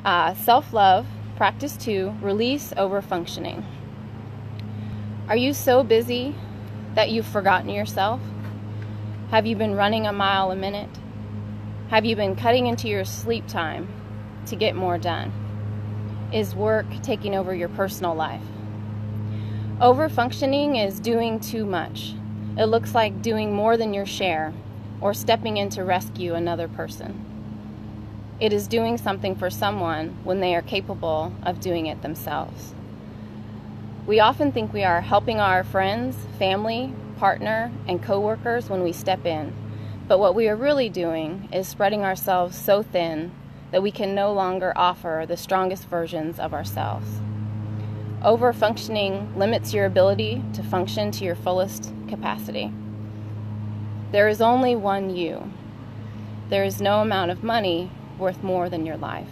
Self-love, practice 2, release over-functioning. Are you so busy that you've forgotten yourself? Have you been running a mile a minute? Have you been cutting into your sleep time to get more done? Is work taking over your personal life? Over-functioning is doing too much. It looks like doing more than your share or stepping in to rescue another person. It is doing something for someone when they are capable of doing it themselves. We often think we are helping our friends, family, partner, and coworkers when we step in, but what we are really doing is spreading ourselves so thin that we can no longer offer the strongest versions of ourselves. Over-functioning limits your ability to function to your fullest capacity. There is only one you. There is no amount of money worth more than your life.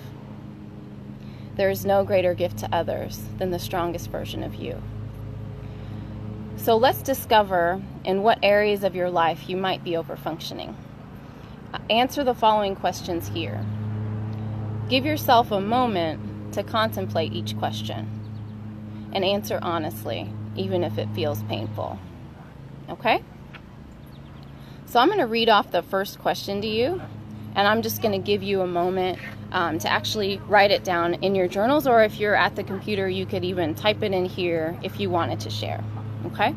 There is no greater gift to others than the strongest version of you. So let's discover in what areas of your life you might be over-functioning. Answer the following questions here. Give yourself a moment to contemplate each question and answer honestly, even if it feels painful. Okay? So I'm going to read off the first question to you, and I'm just going to give you a moment to actually write it down in your journals, or if you're at the computer, you could even type it in here if you wanted to share. Okay?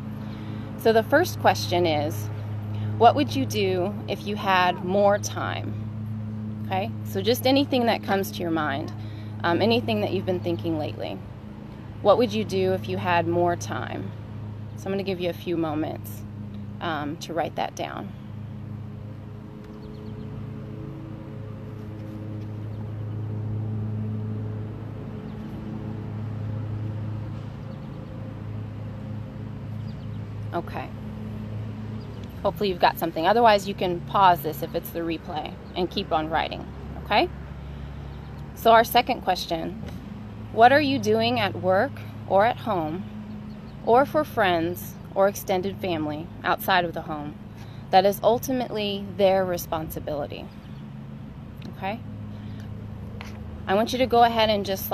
So the first question is, what would you do if you had more time? Okay? So just anything that comes to your mind, anything that you've been thinking lately. What would you do if you had more time? So I'm going to give you a few moments to write that down. Okay. Hopefully you've got something. Otherwise, you can pause this if it's the replay and keep on writing. Okay? So our second question, what are you doing at work or at home or for friends or extended family outside of the home that is ultimately their responsibility? Okay? I want you to go ahead and just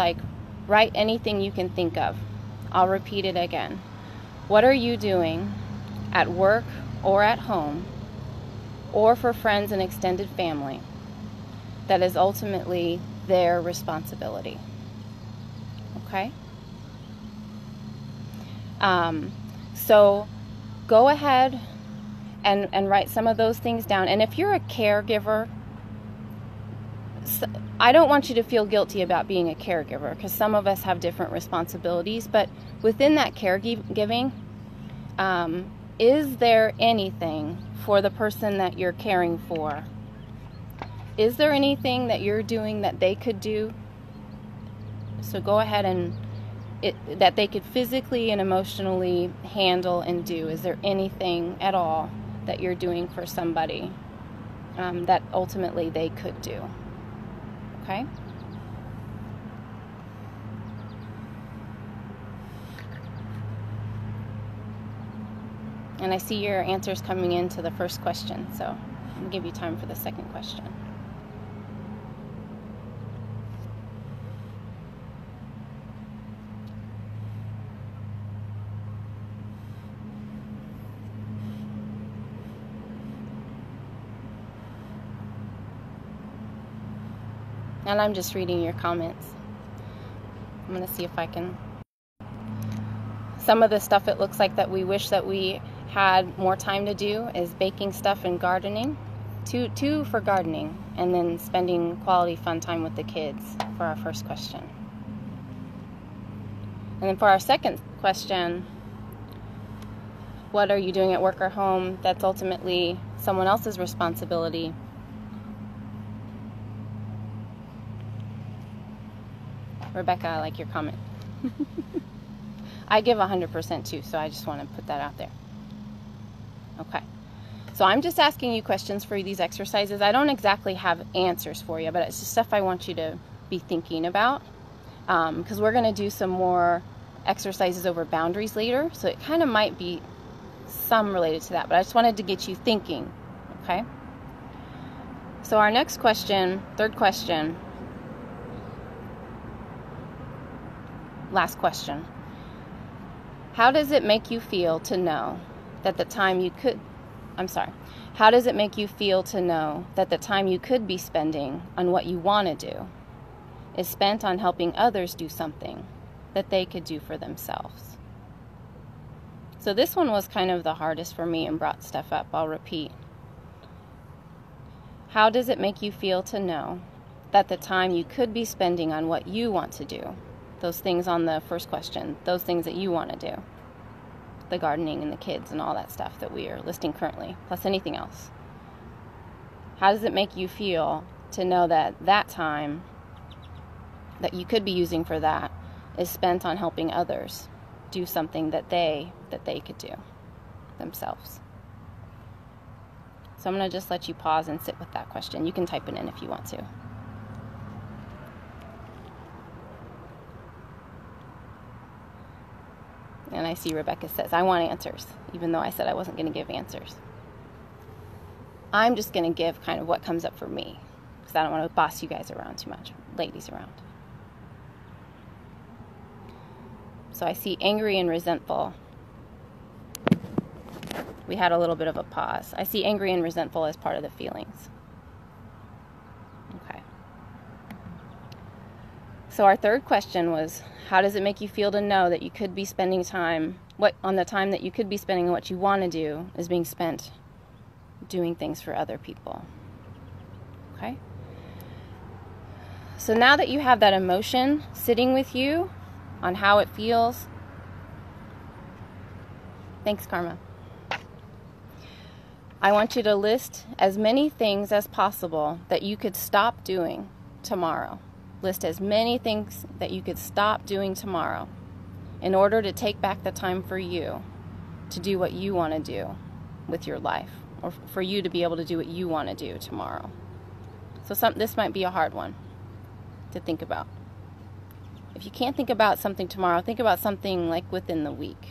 write anything you can think of. I'll repeat it again. What are you doing at work or at home or for friends and extended family that is ultimately their responsibility? Okay? So go ahead and write some of those things down. And if you're a caregiver, I don't want you to feel guilty about being a caregiver, because some of us have different responsibilities, but within that caregiving, is there anything for the person that you're caring for? Is there anything that you're doing that they could do? So go ahead and that they could physically and emotionally handle and do. Is there anything at all that you're doing for somebody that ultimately they could do? Okay? And I see your answers coming into the first question, so I'm going to give you time for the second question. And I'm just reading your comments. I'm going to see if I can... Some of the stuff it looks like that we wish that we had more time to do is baking stuff and gardening. Two for gardening, and then spending quality fun time with the kids for our first question. And then for our second question, what are you doing at work or home that's ultimately someone else's responsibility? Rebecca, I like your comment. I give 100% too, so I just want to put that out there. Okay. So I'm just asking you questions for these exercises. I don't exactly have answers for you, but it's just stuff I want you to be thinking about, because we're going to do some more exercises over boundaries later, so it kind of might be some related to that, but I just wanted to get you thinking, okay? So our next question, third question, last question. How does it make you feel to know that the time you could be spending on what you want to do is spent on helping others do something that they could do for themselves? So this one was kind of the hardest for me and brought stuff up. I'll repeat. How does it make you feel to know that the time you could be spending on what you want to do, those things on the first question, those things that you want to do, the gardening and the kids and all that stuff that we are listing currently, plus anything else. How does it make you feel to know that that time that you could be using for that is spent on helping others do something that they could do themselves? So I'm going to just let you pause and sit with that question. You can type it in if you want to. And I see Rebecca says, I want answers, even though I said I wasn't going to give answers. I'm just going to give kind of what comes up for me, because I don't want to boss you guys around too much, ladies around. So I see angry and resentful. We had a little bit of a pause. I see angry and resentful as part of the feelings. Okay. So our third question was, how does it make you feel to know that you could be spending time, on the time that you could be spending on what you want to do is being spent doing things for other people? Okay. So now that you have that emotion sitting with you on how it feels, thanks, Karma. I want you to list as many things as possible that you could stop doing tomorrow. List as many things that you could stop doing tomorrow in order to take back the time for you to do what you want to do with your life, or for you to be able to do what you want to do tomorrow. So this might be a hard one to think about. If you can't think about something tomorrow, think about something like within the week.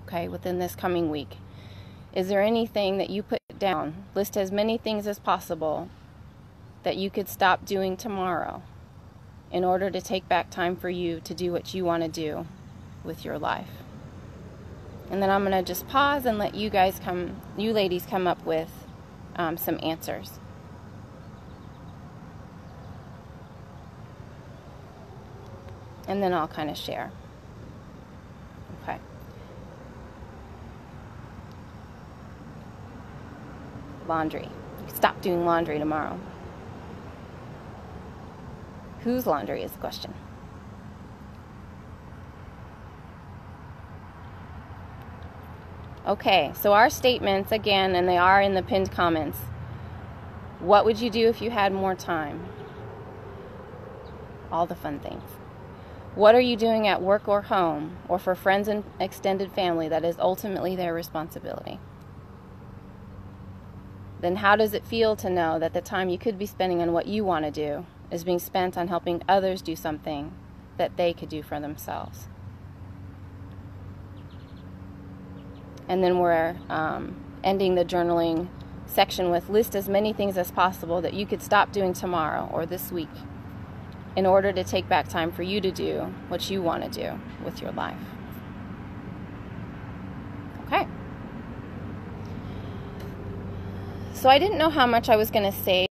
Okay, within this coming week. Is there anything that you put down? List as many things as possible that you could stop doing tomorrow in order to take back time for you to do what you want to do with your life. And then I'm going to just pause and let you ladies come up with some answers. And then I'll kind of share. Okay. Laundry. Stop doing laundry tomorrow. Whose laundry is the question? Okay, so our statements, again, and they are in the pinned comments. What would you do if you had more time? All the fun things. What are you doing at work or home, or for friends and extended family that is ultimately their responsibility? Then how does it feel to know that the time you could be spending on what you want to do is being spent on helping others do something that they could do for themselves? And then we're ending the journaling section with list as many things as possible that you could stop doing tomorrow or this week in order to take back time for you to do what you want to do with your life. Okay. So I didn't know how much I was going to say